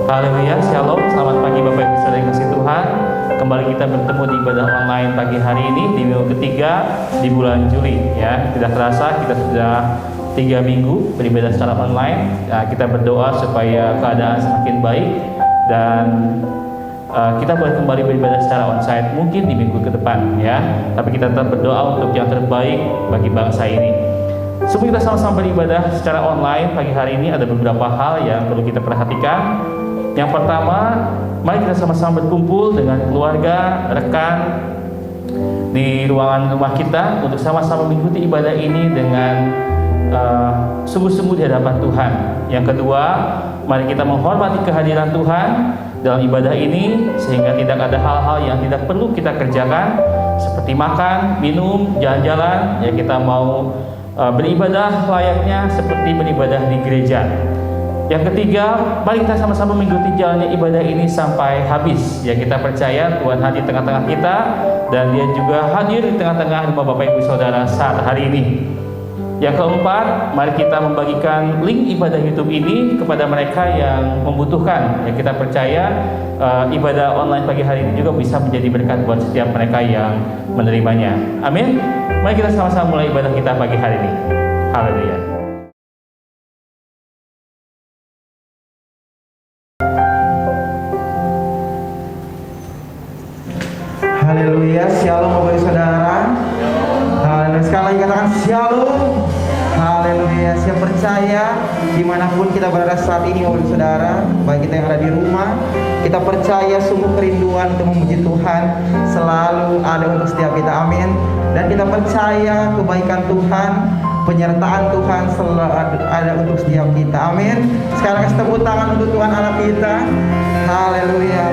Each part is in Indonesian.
Haleluya, shalom, selamat pagi Bapak Ibu Saudara yang kasih Tuhan. Kembali kita bertemu di ibadah online pagi hari ini di minggu ketiga di bulan Juli. Ya, tidak terasa kita sudah 3 minggu beribadah secara online. Kita berdoa supaya keadaan semakin baik dan kita boleh kembali beribadah secara onsite mungkin di minggu ke depan, ya. Tapi kita tetap berdoa untuk yang terbaik bagi bangsa ini. Sebelum kita sama-sama beribadah secara online pagi hari ini, ada beberapa hal yang perlu kita perhatikan. Yang pertama, mari kita sama-sama berkumpul dengan keluarga, rekan di ruangan rumah kita untuk sama-sama mengikuti ibadah ini dengan sungguh-sungguh di hadapan Tuhan. Yang kedua, mari kita menghormati kehadiran Tuhan dalam ibadah ini sehingga tidak ada hal-hal yang tidak perlu kita kerjakan seperti makan, minum, jalan-jalan. Ya, kita mau beribadah layaknya seperti beribadah di gereja. Yang ketiga, mari kita sama-sama mengikuti jalannya ibadah ini sampai habis. Ya, kita percaya Tuhan hadir di tengah-tengah kita dan Dia juga hadir di tengah-tengah rumah Bapak Ibu Saudara saat hari ini. Yang keempat, mari kita membagikan link ibadah YouTube ini kepada mereka yang membutuhkan. Ya, kita percaya ibadah online pagi hari ini juga bisa menjadi berkat buat setiap mereka yang menerimanya. Amin. Mari kita sama-sama mulai ibadah kita pagi hari ini. Haleluya. Haleluya, shalom Bapak Ibu Saudara. Haleluya, sekali lagi katakan shalom. Haleluya, saya percaya dimanapun kita berada saat ini Bapak Ibu Saudara, baik kita yang ada di rumah, kita percaya sungguh kerinduan untuk memuji Tuhan selalu ada untuk setiap kita, amin. Dan kita percaya kebaikan Tuhan, penyertaan Tuhan selalu ada untuk setiap kita, amin. Sekarang kasih tepuk tangan untuk Tuhan Allah kita. Haleluya.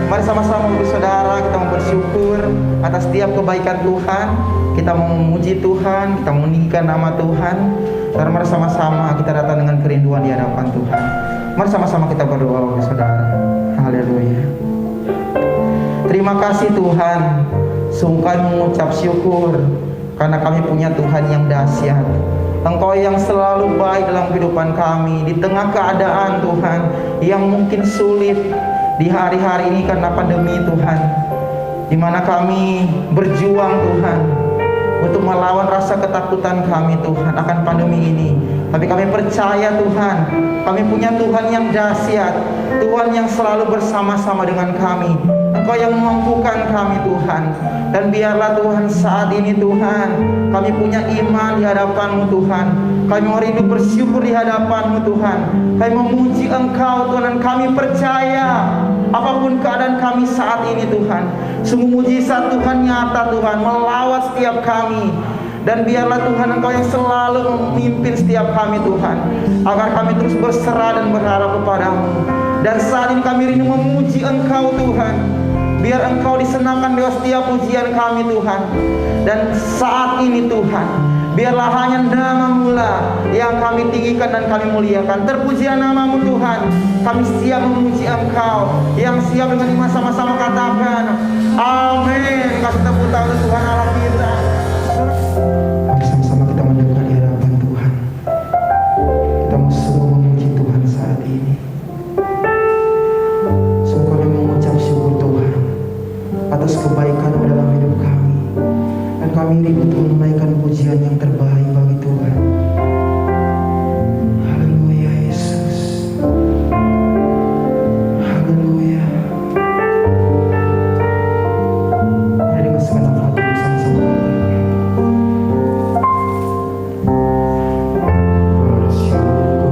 Mari sama-sama Bapak Saudara, kita mau bersyukur atas setiap kebaikan Tuhan. Kita mau memuji Tuhan, kita meninggikan nama Tuhan. Dan mari sama-sama kita datang dengan kerinduan di hadapan Tuhan. Mari sama-sama kita berdoa Bapak Saudara. Haleluya. Terima kasih Tuhan. Sungguh kami mengucap syukur karena kami punya Tuhan yang dahsyat. Engkau yang selalu baik dalam kehidupan kami di tengah keadaan Tuhan yang mungkin sulit di hari-hari ini karena pandemi Tuhan, di mana kami berjuang Tuhan untuk melawan rasa ketakutan kami Tuhan akan pandemi ini. Tapi kami percaya Tuhan, kami punya Tuhan yang dahsyat, Tuhan yang selalu bersama-sama dengan kami. Engkau yang memampukan kami Tuhan. Dan biarlah Tuhan saat ini Tuhan, kami punya iman di hadapan-Mu Tuhan. Kami mau rindu bersyukur di hadapan-Mu Tuhan. Kami memuji Engkau Tuhan, dan kami percaya apapun keadaan kami saat ini Tuhan, sungguh mujizat Tuhan nyata Tuhan melawat setiap kami. Dan biarlah Tuhan Engkau yang selalu memimpin setiap kami Tuhan, agar kami terus berserah dan berharap kepadamu. Dan saat ini kami rindu memuji Engkau Tuhan. Biar Engkau disenangkan dengan setiap pujian kami Tuhan. Dan saat ini Tuhan, biarlah hanya nama-Mu lah yang kami tinggikan dan kami muliakan. Terpujilah nama-Mu Tuhan. Kami siap memuji Engkau. Yang siap dengan iman sama-sama katakan amin. Kasih tepuk tangan untuk Tuhan Allah kita. Mari sama-sama kita mendekat di hadapan Tuhan. Kita mau sungguh memuji Tuhan saat ini. Sungguh kami mengucap syukur Tuhan atas kebaikan dalam hidup kami. Dan kami rindu untuk menaikkan pujian yang terbaik bagi Tuhan. Haleluya Yesus. Haleluya. Mari dengan segenap hati bersama-sama. Bersyukur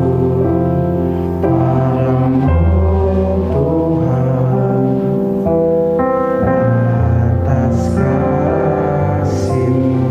padamu Tuhan atas kasih-Mu.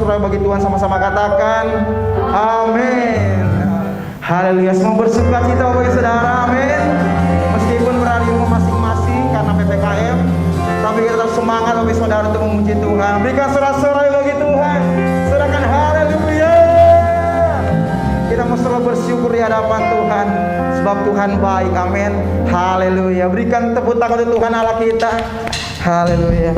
saudara bagi Tuhan, sama-sama katakan amin. Haleluya. Semua bersuka cita bagi saudara, amin. Meskipun berada di rumah masing-masing karena PPKM, tapi kita tetap semangat bagi saudara untuk memuji Tuhan. Berikan sorak-sorai bagi Tuhan. Saudarakan haleluya. Kita mau selalu bersyukur di hadapan Tuhan, sebab Tuhan baik, amin. Haleluya. Berikan tepuk tangan untuk Tuhan Allah kita. Haleluya.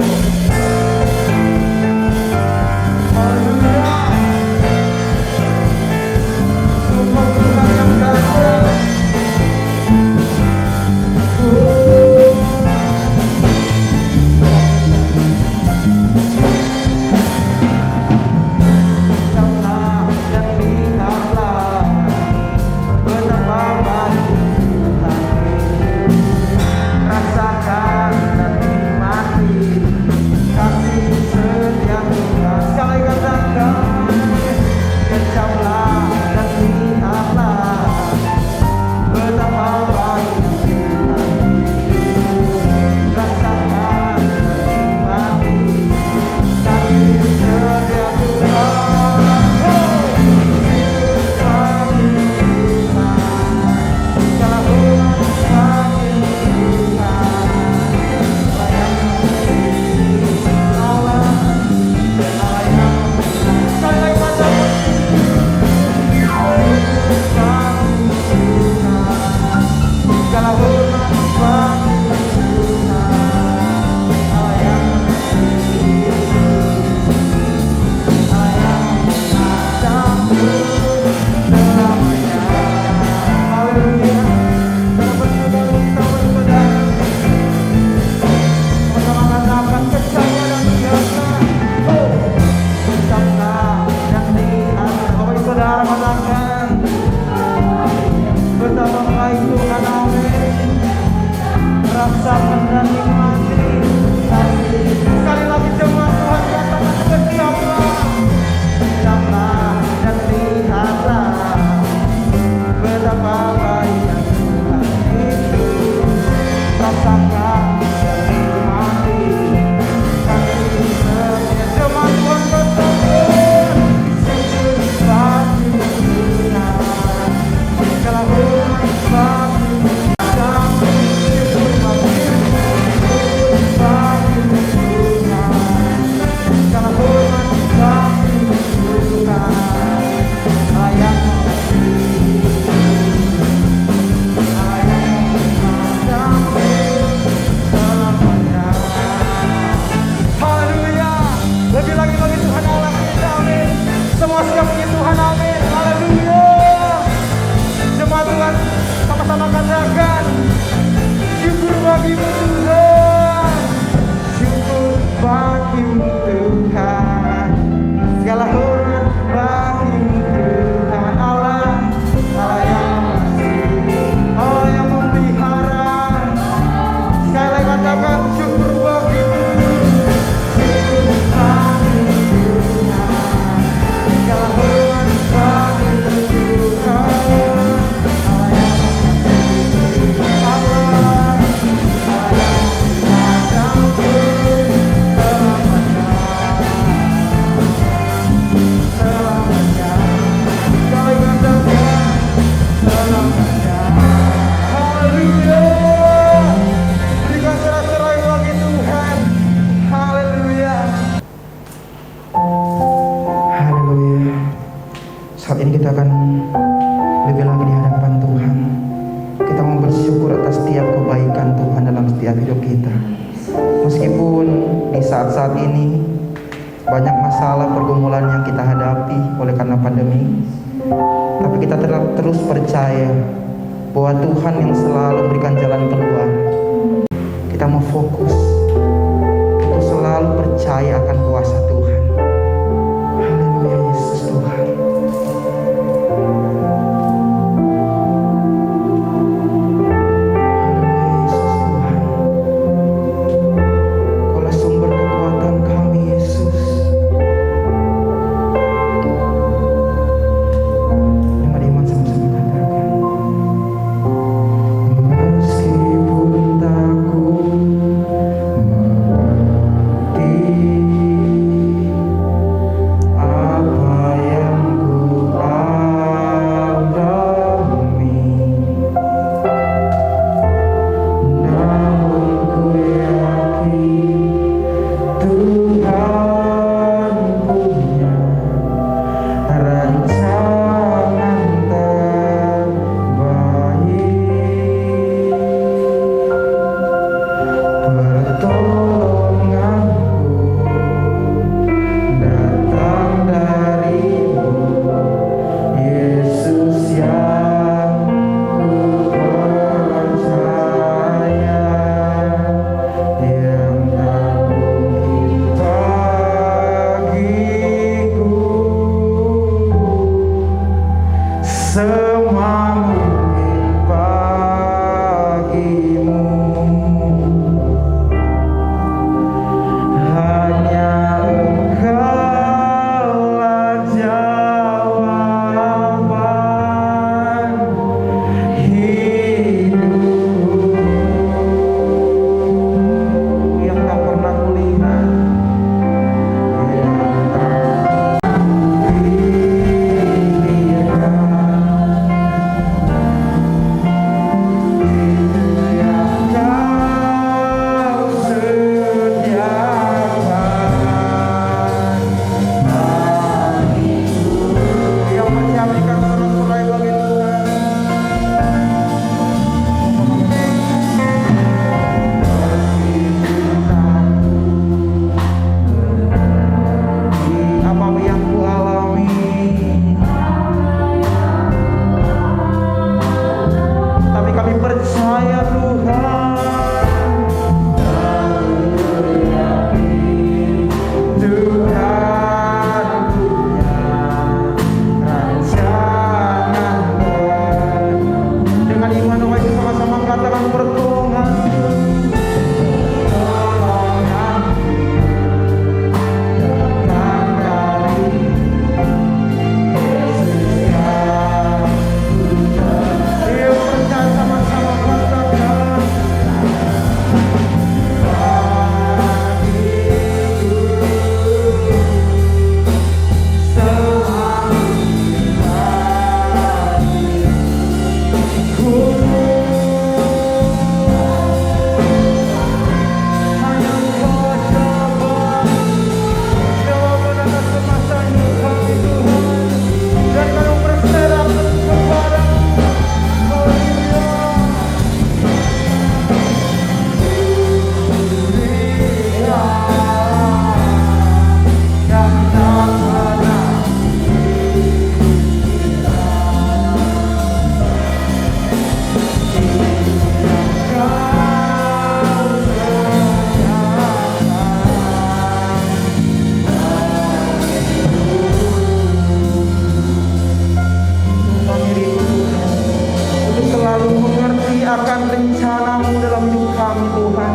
selalu mengerti akan rencana-Mu dalam hidup kami Tuhan.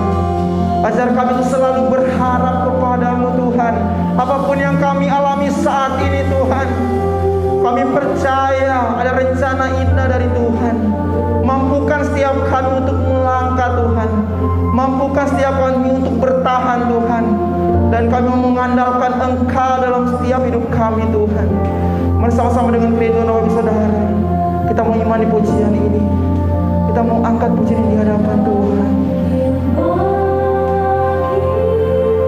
Ajar kami itu selalu berharap kepada-Mu Tuhan. Apapun yang kami alami saat ini Tuhan, kami percaya ada rencana indah dari Tuhan. Mampukan setiap kami untuk melangkah Tuhan. Mampukan setiap kami untuk bertahan Tuhan. Dan kami mengandalkan Engkau dalam setiap hidup kami Tuhan. Bersama-sama dengan kerinduan Bapak Saudara, kita mau imani pujian ini. Kita mau angkat pujian ini di hadapan Tuhan.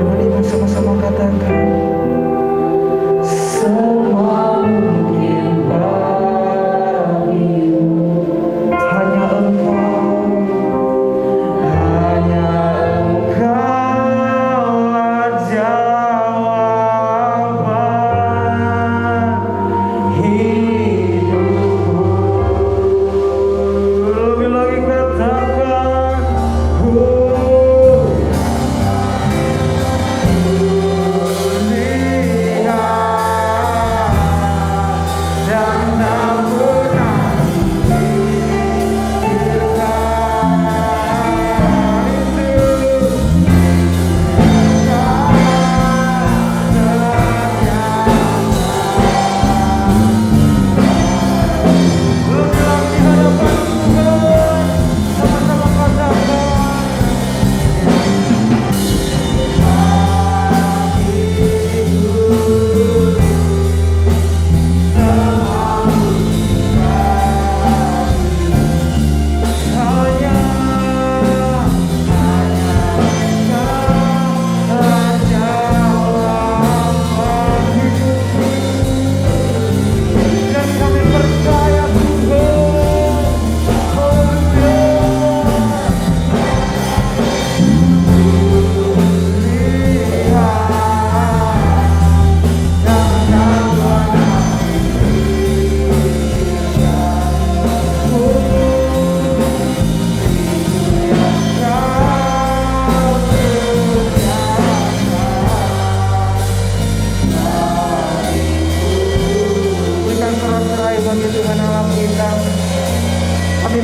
Dengan iman sama-sama katakan, semua mungkin bagimu, hanya Engkau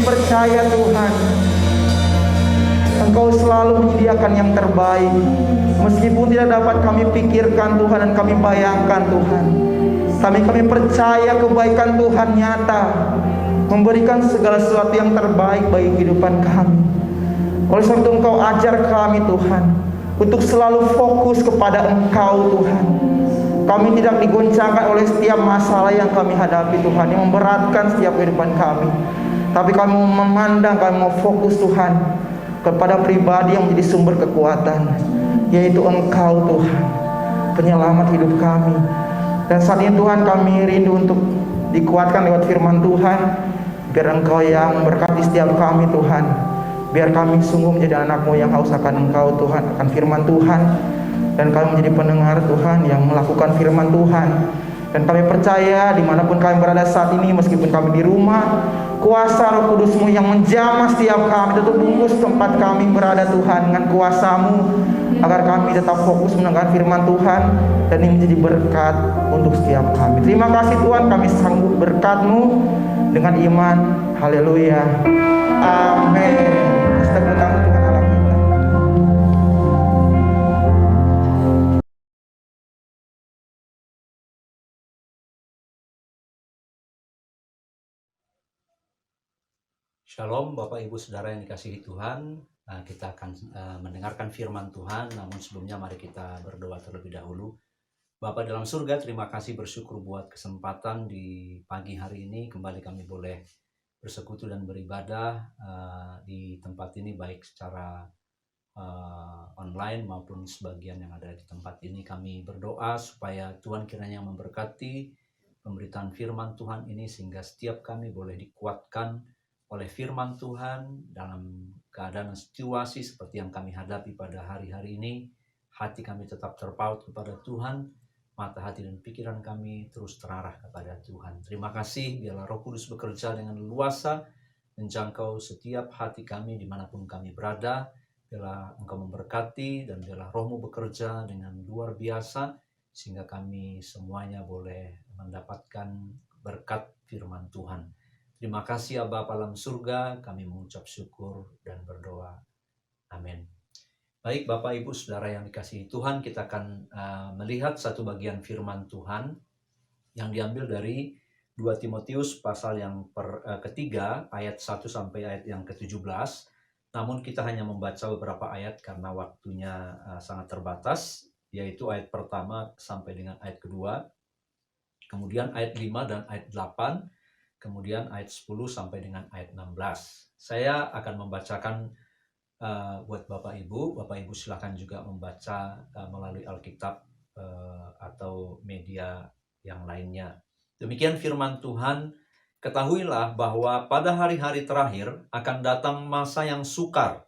percaya Tuhan, Engkau selalu menyediakan yang terbaik. Meskipun tidak dapat kami pikirkan Tuhan dan kami bayangkan Tuhan, kami percaya kebaikan Tuhan nyata, memberikan segala sesuatu yang terbaik bagi kehidupan kami. Oleh sebab itu Engkau ajar kami Tuhan untuk selalu fokus kepada Engkau Tuhan. Kami tidak digoncangkan oleh setiap masalah yang kami hadapi Tuhan, yang memberatkan setiap kehidupan kami. Tapi kami memandang, kami mau fokus Tuhan kepada pribadi yang menjadi sumber kekuatan, yaitu Engkau Tuhan, penyelamat hidup kami. Dan saat ini Tuhan kami rindu untuk dikuatkan lewat firman Tuhan. Biar Engkau yang memberkati setiap kami Tuhan. Biar kami sungguh menjadi anak-Mu yang haus akan Engkau Tuhan, akan firman Tuhan. Dan kami menjadi pendengar Tuhan yang melakukan firman Tuhan. Dan kami percaya dimanapun kami berada saat ini, meskipun kami di rumah, kuasa Roh Kudus-Mu yang menjamah setiap kami, tutup bungkus tempat kami berada Tuhan dengan kuasa-Mu, agar kami tetap fokus mendengar firman Tuhan, dan ini menjadi berkat untuk setiap kami. Terima kasih Tuhan, kami sanggup berkat-Mu dengan iman. Haleluya. Amin. Tepuk tangan Tuhan Allah kita. Shalom Bapak Ibu Saudara yang dikasihi Tuhan. Kita akan mendengarkan firman Tuhan, namun sebelumnya mari kita berdoa terlebih dahulu. Bapa dalam surga, terima kasih bersyukur buat kesempatan di pagi hari ini. Kembali kami boleh bersekutu dan beribadah di tempat ini, baik secara online maupun sebagian yang ada di tempat ini. Kami berdoa supaya Tuhan kiranya memberkati pemberitaan firman Tuhan ini, sehingga setiap kami boleh dikuatkan oleh firman Tuhan dalam keadaan situasi seperti yang kami hadapi pada hari-hari ini. Hati kami tetap terpaut kepada Tuhan, mata hati dan pikiran kami terus terarah kepada Tuhan. Terima kasih, biarlah Roh Kudus bekerja dengan leluasa, menjangkau setiap hati kami dimanapun kami berada. Biarlah Engkau memberkati, dan biarlah Roh-Mu bekerja dengan luar biasa, sehingga kami semuanya boleh mendapatkan berkat firman Tuhan. Terima kasih ya Bapa dalam surga, kami mengucap syukur dan berdoa. Amin. Baik Bapak Ibu Saudara yang dikasihi Tuhan, kita akan melihat satu bagian firman Tuhan yang diambil dari 2 Timotius pasal yang ketiga, ayat 1 sampai ayat yang ke-17. Namun kita hanya membaca beberapa ayat karena waktunya sangat terbatas, yaitu ayat pertama sampai dengan ayat kedua, kemudian ayat 5 dan ayat 8, kemudian ayat 10 sampai dengan ayat 16. Saya akan membacakan buat Bapak Ibu silakan juga membaca melalui Alkitab atau media yang lainnya. Demikian firman Tuhan. Ketahuilah bahwa pada hari-hari terakhir akan datang masa yang sukar.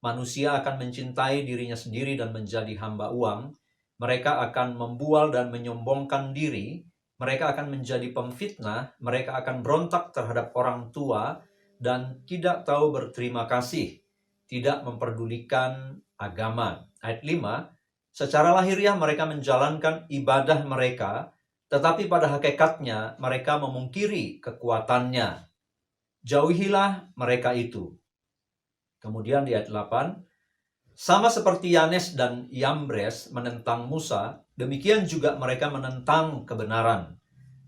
Manusia akan mencintai dirinya sendiri dan menjadi hamba uang. Mereka akan membual dan menyombongkan diri. Mereka akan menjadi pemfitnah. Mereka akan berontak terhadap orang tua dan tidak tahu berterima kasih. Tidak memperdulikan agama. Ayat 5, secara lahiriah mereka menjalankan ibadah mereka, tetapi pada hakikatnya mereka memungkiri kekuatannya. Jauhilah mereka itu. Kemudian di ayat 8, sama seperti Yanes dan Yambres menentang Musa, demikian juga mereka menentang kebenaran.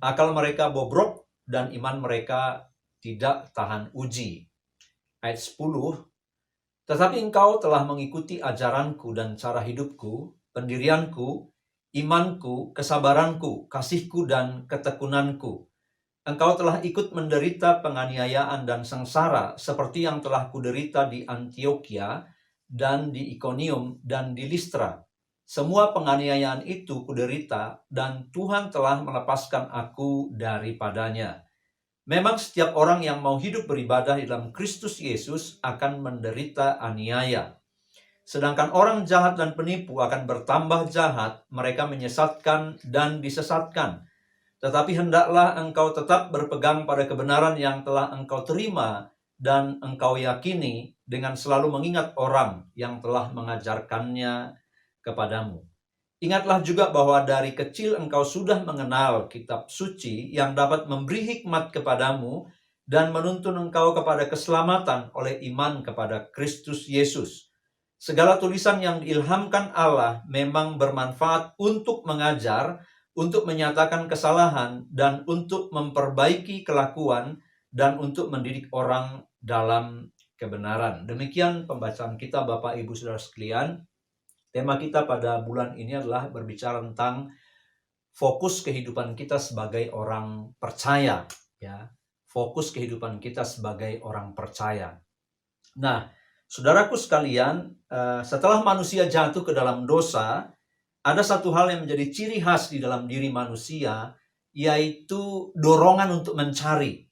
Akal mereka bobrok dan iman mereka tidak tahan uji. Ayat 10, tetapi engkau telah mengikuti ajaranku dan cara hidupku, pendirianku, imanku, kesabaranku, kasihku, dan ketekunanku. Engkau telah ikut menderita penganiayaan dan sengsara seperti yang telah kuderita di Antioquia dan di Iconium dan di Listra. Semua penganiayaan itu kuderita dan Tuhan telah melepaskan aku daripadanya. Memang setiap orang yang mau hidup beribadah di dalam Kristus Yesus akan menderita aniaya. Sedangkan orang jahat dan penipu akan bertambah jahat, mereka menyesatkan dan disesatkan. Tetapi hendaklah engkau tetap berpegang pada kebenaran yang telah engkau terima dan engkau yakini dengan selalu mengingat orang yang telah mengajarkannya kepadamu. Ingatlah juga bahwa dari kecil engkau sudah mengenal kitab suci yang dapat memberi hikmat kepadamu dan menuntun engkau kepada keselamatan oleh iman kepada Kristus Yesus. Segala tulisan yang diilhamkan Allah memang bermanfaat untuk mengajar, untuk menyatakan kesalahan, dan untuk memperbaiki kelakuan, dan untuk mendidik orang dalam kebenaran. Demikian pembacaan kita Bapak Ibu Saudara sekalian. Tema kita pada bulan ini adalah berbicara tentang fokus kehidupan kita sebagai orang percaya, ya. Fokus kehidupan kita sebagai orang percaya. Nah, saudaraku sekalian, setelah manusia jatuh ke dalam dosa, ada satu hal yang menjadi ciri khas di dalam diri manusia, yaitu dorongan untuk mencari,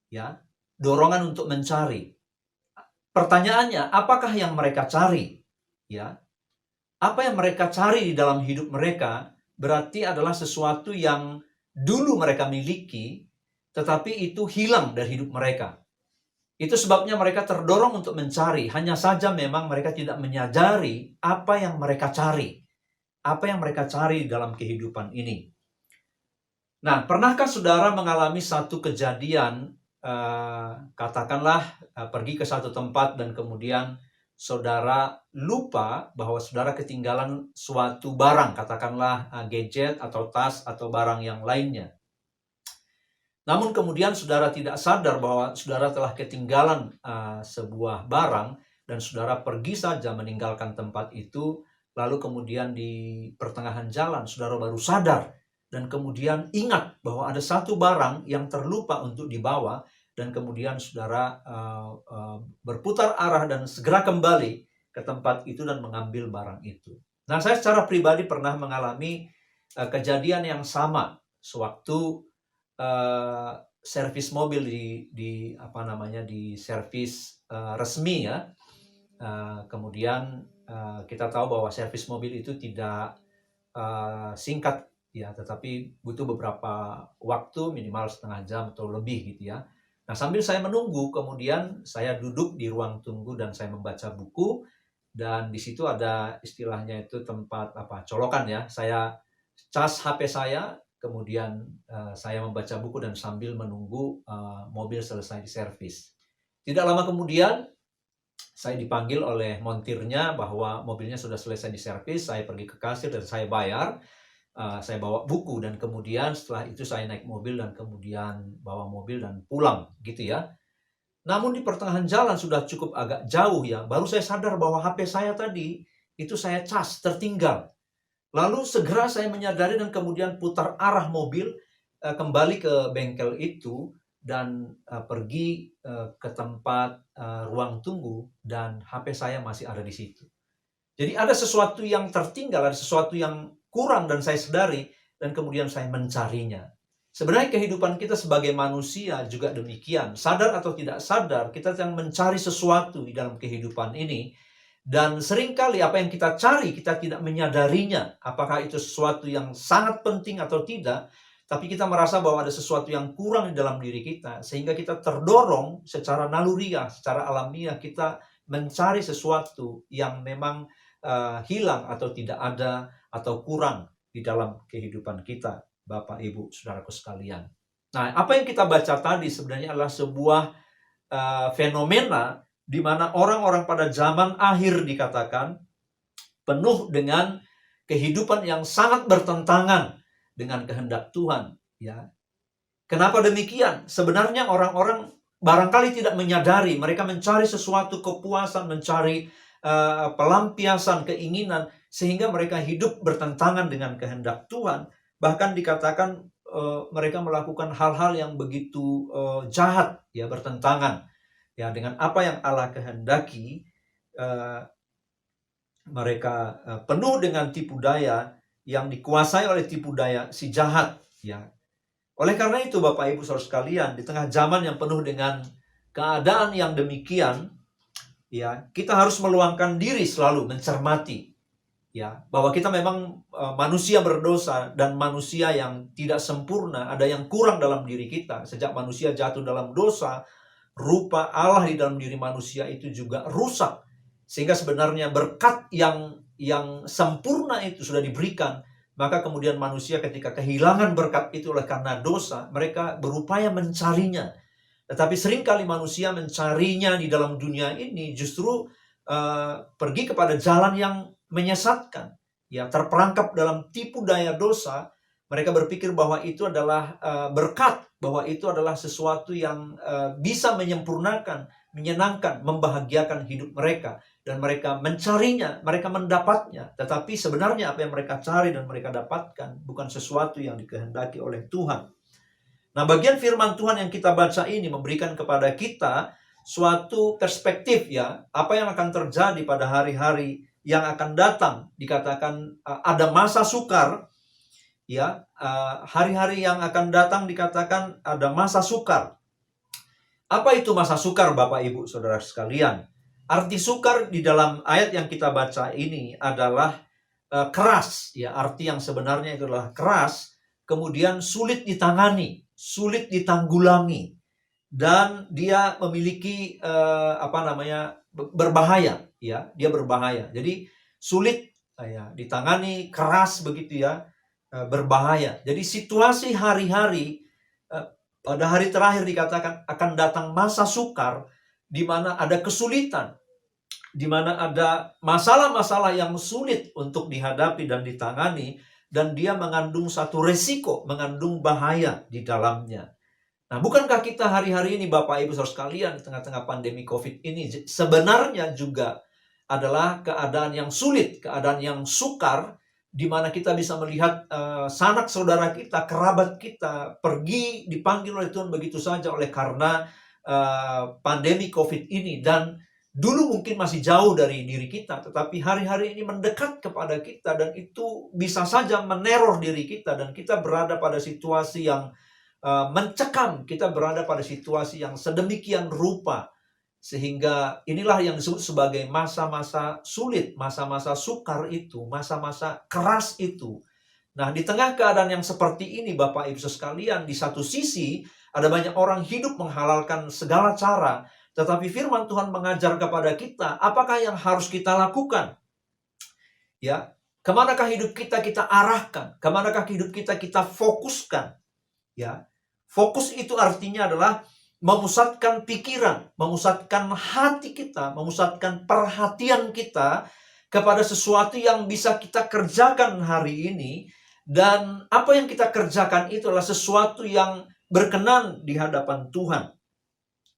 ya. Dorongan untuk mencari. Pertanyaannya, apakah yang mereka cari, ya? Apa yang mereka cari di dalam hidup mereka berarti adalah sesuatu yang dulu mereka miliki, tetapi itu hilang dari hidup mereka. Itu sebabnya mereka terdorong untuk mencari. Hanya saja memang mereka tidak menyadari apa yang mereka cari. Apa yang mereka cari dalam kehidupan ini. Nah, pernahkah saudara mengalami satu kejadian, katakanlah pergi ke satu tempat dan kemudian saudara lupa bahwa saudara ketinggalan suatu barang, katakanlah gadget atau tas atau barang yang lainnya. Namun kemudian saudara tidak sadar bahwa saudara telah ketinggalan sebuah barang dan saudara pergi saja meninggalkan tempat itu, lalu kemudian di pertengahan jalan saudara baru sadar dan kemudian ingat bahwa ada satu barang yang terlupa untuk dibawa. Dan kemudian saudara berputar arah dan segera kembali ke tempat itu dan mengambil barang itu. Nah, saya secara pribadi pernah mengalami kejadian yang sama sewaktu servis mobil di servis resmi, ya. Kemudian kita tahu bahwa servis mobil itu tidak singkat, ya, tetapi butuh beberapa waktu, minimal setengah jam atau lebih gitu, ya. Nah, sambil saya menunggu, kemudian saya duduk di ruang tunggu dan saya membaca buku, dan di situ ada istilahnya itu tempat colokan, ya. Saya cas HP saya, kemudian saya membaca buku dan sambil menunggu mobil selesai diservis. Tidak lama kemudian saya dipanggil oleh montirnya bahwa mobilnya sudah selesai diservis. Saya pergi ke kasir dan saya bayar. Saya bawa buku dan kemudian setelah itu saya naik mobil dan kemudian bawa mobil dan pulang gitu ya. Namun di pertengahan jalan sudah cukup agak jauh ya, baru saya sadar bahwa HP saya tadi itu saya cas, tertinggal. Lalu segera saya menyadari dan kemudian putar arah mobil kembali ke bengkel itu dan pergi ke tempat ruang tunggu dan HP saya masih ada di situ. Jadi ada sesuatu yang tertinggal, ada sesuatu yang kurang dan saya sadari dan kemudian saya mencarinya. Sebenarnya kehidupan kita sebagai manusia juga demikian. Sadar atau tidak sadar, kita sedang mencari sesuatu di dalam kehidupan ini. Dan seringkali apa yang kita cari, kita tidak menyadarinya. Apakah itu sesuatu yang sangat penting atau tidak. Tapi kita merasa bahwa ada sesuatu yang kurang di dalam diri kita. Sehingga kita terdorong secara naluriah, secara alamiah. Kita mencari sesuatu yang memang hilang atau tidak ada atau kurang di dalam kehidupan kita, Bapak, Ibu, Saudaraku sekalian. Nah, apa yang kita baca tadi sebenarnya adalah sebuah fenomena di mana orang-orang pada zaman akhir dikatakan penuh dengan kehidupan yang sangat bertentangan dengan kehendak Tuhan. Ya, kenapa demikian? Sebenarnya orang-orang barangkali tidak menyadari, mereka mencari sesuatu kepuasan, mencari pelampiasan keinginan, sehingga mereka hidup bertentangan dengan kehendak Tuhan. Bahkan dikatakan mereka melakukan hal-hal yang begitu jahat, ya, bertentangan ya dengan apa yang Allah kehendaki. Mereka penuh dengan tipu daya yang dikuasai oleh tipu daya si jahat, ya. Oleh karena itu, Bapak Ibu Saudara sekalian, di tengah zaman yang penuh dengan keadaan yang demikian, ya, kita harus meluangkan diri selalu mencermati, ya, bahwa kita memang manusia berdosa dan manusia yang tidak sempurna, ada yang kurang dalam diri kita. Sejak manusia jatuh dalam dosa, rupa Allah di dalam diri manusia itu juga rusak. Sehingga sebenarnya berkat yang sempurna itu sudah diberikan, maka kemudian manusia ketika kehilangan berkat itu oleh karena dosa, mereka berupaya mencarinya. Tetapi seringkali manusia mencarinya di dalam dunia ini justru pergi kepada jalan yang menyesatkan, ya, terperangkap dalam tipu daya dosa. Mereka berpikir bahwa itu adalah berkat, bahwa itu adalah sesuatu yang bisa menyempurnakan, menyenangkan, membahagiakan hidup mereka. Dan mereka mencarinya, mereka mendapatnya. Tetapi sebenarnya apa yang mereka cari dan mereka dapatkan bukan sesuatu yang dikehendaki oleh Tuhan. Nah, bagian firman Tuhan yang kita baca ini memberikan kepada kita suatu perspektif, ya, apa yang akan terjadi pada hari-hari yang akan datang. Dikatakan ada masa sukar, ya, hari-hari yang akan datang dikatakan ada masa sukar. Apa itu masa sukar, Bapak, Ibu, Saudara sekalian? Arti sukar di dalam ayat yang kita baca ini adalah keras, ya, arti yang sebenarnya itu adalah keras, kemudian sulit ditangani, sulit ditanggulangi, dan dia memiliki berbahaya, ya, dia berbahaya. Jadi sulit, ya, ditangani, keras begitu, ya, berbahaya. Jadi situasi hari-hari, pada hari terakhir dikatakan akan datang masa sukar, di mana ada kesulitan, di mana ada masalah-masalah yang sulit untuk dihadapi dan ditangani, dan dia mengandung satu resiko, mengandung bahaya di dalamnya. Nah, bukankah kita hari-hari ini, Bapak Ibu Saudara sekalian, di tengah-tengah pandemi COVID ini sebenarnya juga adalah keadaan yang sulit, keadaan yang sukar, di mana kita bisa melihat sanak saudara kita, kerabat kita pergi dipanggil oleh Tuhan begitu saja oleh karena pandemi COVID ini. Dan dulu mungkin masih jauh dari diri kita, tetapi hari-hari ini mendekat kepada kita, dan itu bisa saja meneror diri kita, dan kita berada pada situasi yang mencekam, kita berada pada situasi yang sedemikian rupa, sehingga inilah yang disebut sebagai masa-masa sulit, masa-masa sukar itu, masa-masa keras itu. Nah, di tengah keadaan yang seperti ini, Bapak Ibu sekalian, di satu sisi ada banyak orang hidup menghalalkan segala cara, tetapi firman Tuhan mengajar kepada kita, apakah yang harus kita lakukan? Ya, Kemanakah hidup kita arahkan? Kemanakah hidup kita fokuskan? Ya, fokus itu artinya adalah memusatkan pikiran, memusatkan hati kita, memusatkan perhatian kita kepada sesuatu yang bisa kita kerjakan hari ini. Dan apa yang kita kerjakan itu adalah sesuatu yang berkenan di hadapan Tuhan.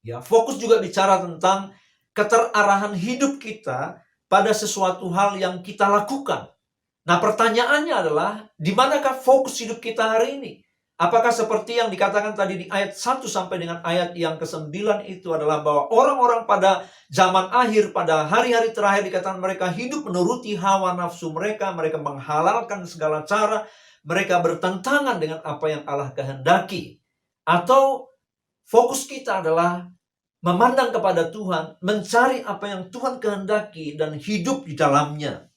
Ya, fokus juga bicara tentang keterarahan hidup kita pada sesuatu hal yang kita lakukan. Nah, pertanyaannya adalah, di manakah fokus hidup kita hari ini? Apakah seperti yang dikatakan tadi di ayat 1 sampai dengan ayat yang ke-9 itu adalah bahwa orang-orang pada zaman akhir, pada hari-hari terakhir dikatakan mereka hidup menuruti hawa nafsu mereka, mereka menghalalkan segala cara, mereka bertentangan dengan apa yang Allah kehendaki. Atau fokus kita adalah memandang kepada Tuhan, mencari apa yang Tuhan kehendaki dan hidup di dalamnya.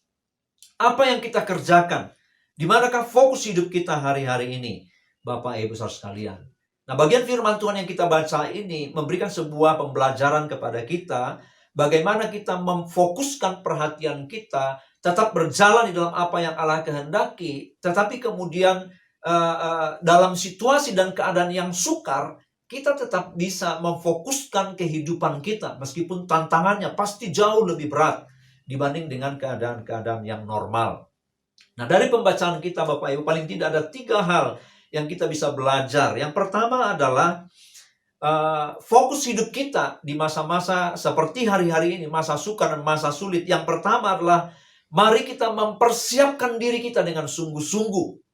Apa yang kita kerjakan? Di manakah fokus hidup kita hari-hari ini, Bapak Ibu Saudara sekalian? Nah, bagian firman Tuhan yang kita baca ini memberikan sebuah pembelajaran kepada kita, bagaimana kita memfokuskan perhatian kita, tetap berjalan di dalam apa yang Allah kehendaki, tetapi kemudian dalam situasi dan keadaan yang sukar, kita tetap bisa memfokuskan kehidupan kita, meskipun tantangannya pasti jauh lebih berat dibanding dengan keadaan-keadaan yang normal. Nah, dari pembacaan kita Bapak Ibu, paling tidak ada 3 hal yang kita bisa belajar. Yang pertama adalah fokus hidup kita di masa-masa seperti hari-hari ini, masa sukar dan masa sulit. Yang pertama adalah, mari kita mempersiapkan diri kita dengan sungguh-sungguh.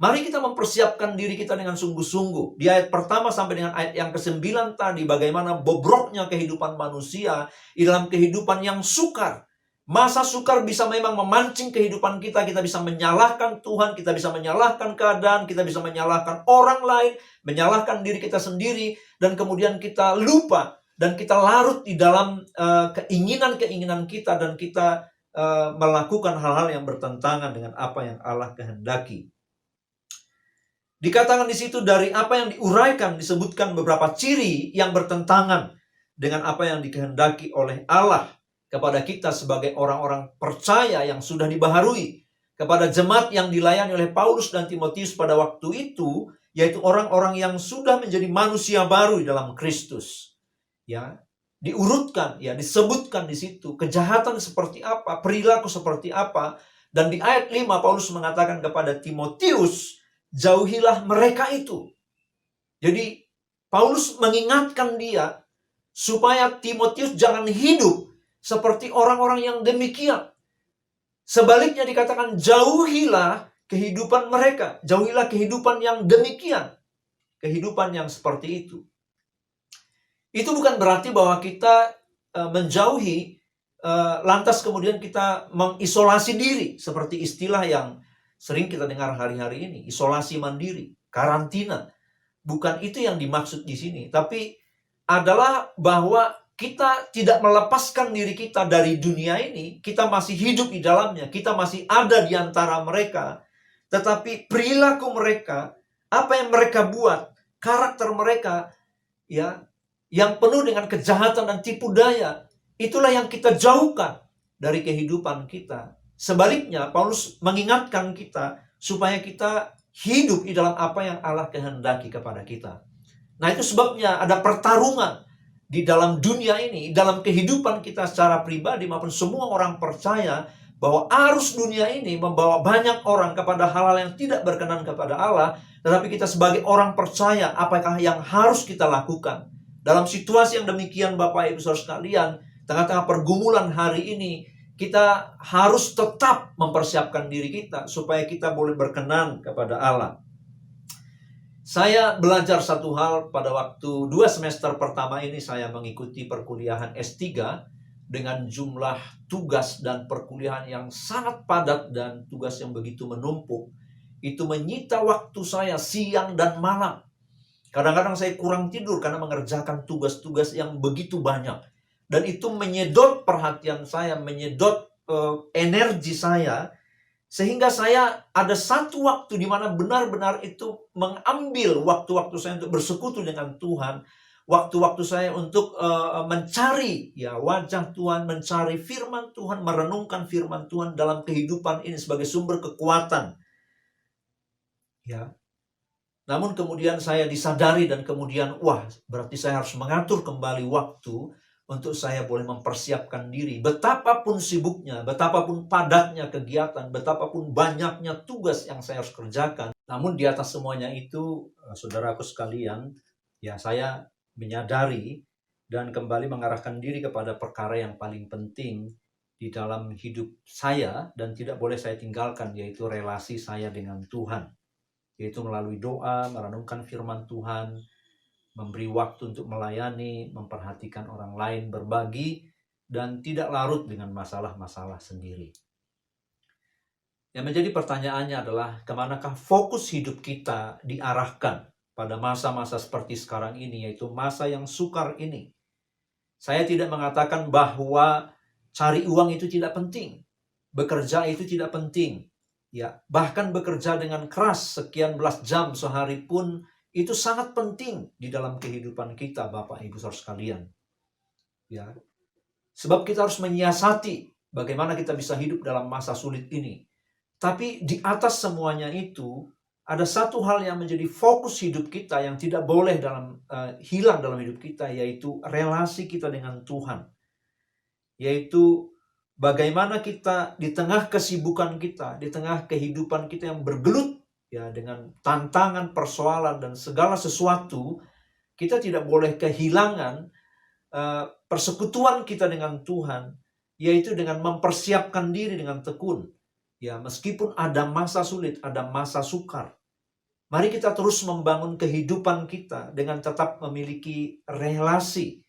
Mari kita mempersiapkan diri kita dengan sungguh-sungguh. Di ayat pertama sampai dengan ayat yang ke-9 tadi, bagaimana bobroknya kehidupan manusia di dalam kehidupan yang sukar. Masa sukar bisa memang memancing kehidupan kita. Kita bisa menyalahkan Tuhan, kita bisa menyalahkan keadaan, kita bisa menyalahkan orang lain, menyalahkan diri kita sendiri, dan kemudian kita lupa dan kita larut di dalam keinginan-keinginan kita, dan kita melakukan hal-hal yang bertentangan dengan apa yang Allah kehendaki. Dikatakan di situ, dari apa yang diuraikan disebutkan beberapa ciri yang bertentangan dengan apa yang dikehendaki oleh Allah kepada kita sebagai orang-orang percaya yang sudah dibaharui, kepada jemaat yang dilayani oleh Paulus dan Timotius pada waktu itu, yaitu orang-orang yang sudah menjadi manusia baru di dalam Kristus. Ya, diurutkan, ya, disebutkan di situ kejahatan seperti apa, perilaku seperti apa, dan di ayat 5 Paulus mengatakan kepada Timotius, jauhilah mereka itu. Jadi Paulus mengingatkan dia supaya Timotius jangan hidup seperti orang-orang yang demikian. Sebaliknya dikatakan, jauhilah kehidupan mereka, jauhilah kehidupan yang demikian, kehidupan yang seperti itu. Itu bukan berarti bahwa kita menjauhi lantas kemudian kita mengisolasi diri, seperti istilah yang sering kita dengar hari-hari ini, isolasi mandiri, karantina. Bukan itu yang dimaksud di sini, tapi adalah bahwa kita tidak melepaskan diri kita dari dunia ini. Kita masih hidup di dalamnya, kita masih ada di antara mereka. Tetapi perilaku mereka, apa yang mereka buat, karakter mereka, ya, yang penuh dengan kejahatan dan tipu daya, itulah yang kita jauhkan dari kehidupan kita. Sebaliknya, Paulus mengingatkan kita supaya kita hidup di dalam apa yang Allah kehendaki kepada kita. Nah, itu sebabnya ada pertarungan di dalam dunia ini, dalam kehidupan kita secara pribadi maupun semua orang percaya, bahwa arus dunia ini membawa banyak orang kepada hal-hal yang tidak berkenan kepada Allah. Tetapi kita sebagai orang percaya, apakah yang harus kita lakukan? Dalam situasi yang demikian, Bapak Ibu Saudara sekalian, tengah-tengah pergumulan hari ini, kita harus tetap mempersiapkan diri kita supaya kita boleh berkenan kepada Allah. Saya belajar satu hal pada waktu 2 semester pertama ini, saya mengikuti perkuliahan S3 dengan jumlah tugas dan perkuliahan yang sangat padat dan tugas yang begitu menumpuk. Itu menyita waktu saya siang dan malam. Kadang-kadang saya kurang tidur karena mengerjakan tugas-tugas yang begitu banyak. Dan itu menyedot perhatian saya, menyedot energi saya. Sehingga saya ada satu waktu di mana benar-benar itu mengambil waktu-waktu saya untuk bersekutu dengan Tuhan. waktu-waktu saya untuk mencari ya wajah Tuhan, mencari firman Tuhan, merenungkan firman Tuhan dalam kehidupan ini sebagai sumber kekuatan. Ya. Namun kemudian saya disadari dan kemudian berarti saya harus mengatur kembali waktu untuk saya boleh mempersiapkan diri. Betapapun sibuknya, betapapun padatnya kegiatan, betapapun banyaknya tugas yang saya harus kerjakan. Namun di atas semuanya itu, saudaraku sekalian, ya saya menyadari dan kembali mengarahkan diri kepada perkara yang paling penting di dalam hidup saya dan tidak boleh saya tinggalkan, yaitu relasi saya dengan Tuhan. Yaitu melalui doa, merenungkan firman Tuhan, memberi waktu untuk melayani, memperhatikan orang lain, berbagi, dan tidak larut dengan masalah-masalah sendiri. Yang menjadi pertanyaannya adalah, kemanakah fokus hidup kita diarahkan pada masa-masa seperti sekarang ini, yaitu masa yang sukar ini. Saya tidak mengatakan bahwa cari uang itu tidak penting, bekerja itu tidak penting. Ya, bahkan bekerja dengan keras sekian belas jam sehari pun itu sangat penting di dalam kehidupan kita, Bapak Ibu Saudara sekalian. Ya. Sebab kita harus menyiasati bagaimana kita bisa hidup dalam masa sulit ini. Tapi di atas semuanya itu ada satu hal yang menjadi fokus hidup kita yang tidak boleh hilang dalam hidup kita, yaitu relasi kita dengan Tuhan. Yaitu bagaimana kita di tengah kesibukan kita, di tengah kehidupan kita yang bergelut ya dengan tantangan, persoalan dan segala sesuatu, kita tidak boleh kehilangan persekutuan kita dengan Tuhan, yaitu dengan mempersiapkan diri dengan tekun. Ya, meskipun ada masa sulit, ada masa sukar, mari kita terus membangun kehidupan kita dengan tetap memiliki relasi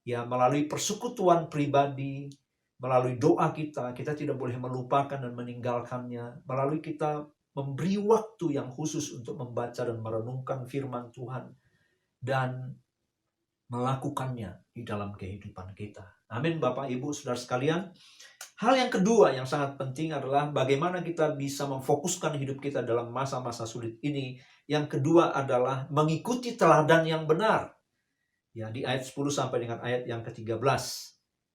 ya melalui persekutuan pribadi. Melalui doa kita tidak boleh melupakan dan meninggalkannya. Melalui kita memberi waktu yang khusus untuk membaca dan merenungkan firman Tuhan. Dan melakukannya di dalam kehidupan kita. Amin, Bapak, Ibu, Saudara sekalian. Hal yang kedua yang sangat penting adalah bagaimana kita bisa memfokuskan hidup kita dalam masa-masa sulit ini. Yang kedua adalah mengikuti teladan yang benar. Ya, di ayat 10 sampai dengan ayat yang ke-13.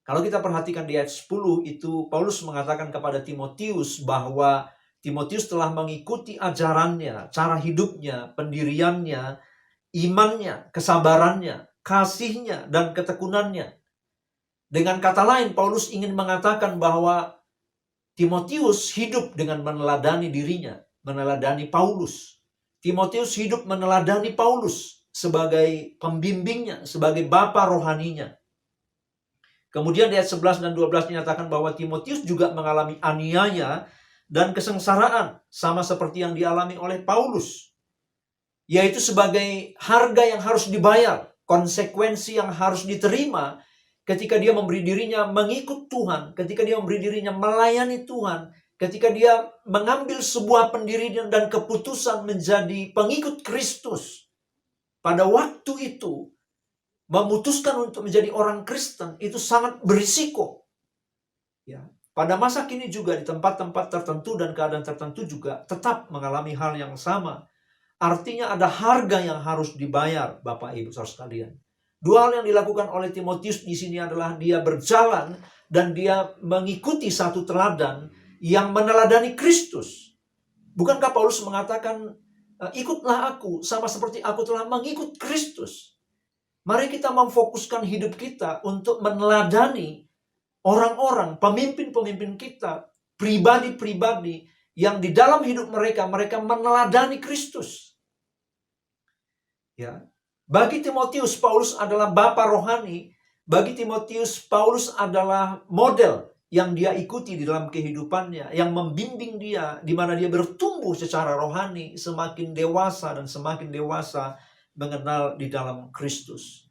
Kalau kita perhatikan di ayat 10 itu Paulus mengatakan kepada Timotius bahwa Timotius telah mengikuti ajarannya, cara hidupnya, pendiriannya, imannya, kesabarannya, kasihnya, dan ketekunannya. Dengan kata lain, Paulus ingin mengatakan bahwa Timotius hidup dengan meneladani dirinya, meneladani Paulus. Timotius hidup meneladani Paulus sebagai pembimbingnya, sebagai bapa rohaninya. Kemudian di ayat 11 dan 12 dinyatakan bahwa Timotius juga mengalami aniaya dan kesengsaraan sama seperti yang dialami oleh Paulus. Yaitu sebagai harga yang harus dibayar, konsekuensi yang harus diterima ketika dia memberi dirinya mengikut Tuhan, ketika dia memberi dirinya melayani Tuhan, ketika dia mengambil sebuah pendirian dan keputusan menjadi pengikut Kristus. Pada waktu itu, memutuskan untuk menjadi orang Kristen itu sangat berisiko. Ya, pada masa kini juga di tempat-tempat tertentu dan keadaan tertentu juga tetap mengalami hal yang sama. Artinya ada harga yang harus dibayar, Bapak Ibu Saudara sekalian. Dua hal yang dilakukan oleh Timotius di sini adalah dia berjalan dan dia mengikuti satu teladan yang meneladani Kristus. Bukankah Paulus mengatakan, ikutlah aku sama seperti aku telah mengikut Kristus. Mari kita memfokuskan hidup kita untuk meneladani orang-orang, pemimpin-pemimpin kita, pribadi-pribadi yang di dalam hidup mereka meneladani Kristus. Ya. Bagi Timotius, Paulus adalah bapa rohani. Bagi Timotius, Paulus adalah model yang dia ikuti di dalam kehidupannya, yang membimbing dia, di mana dia bertumbuh secara rohani, semakin dewasa dan semakin dewasa mengenal di dalam Kristus.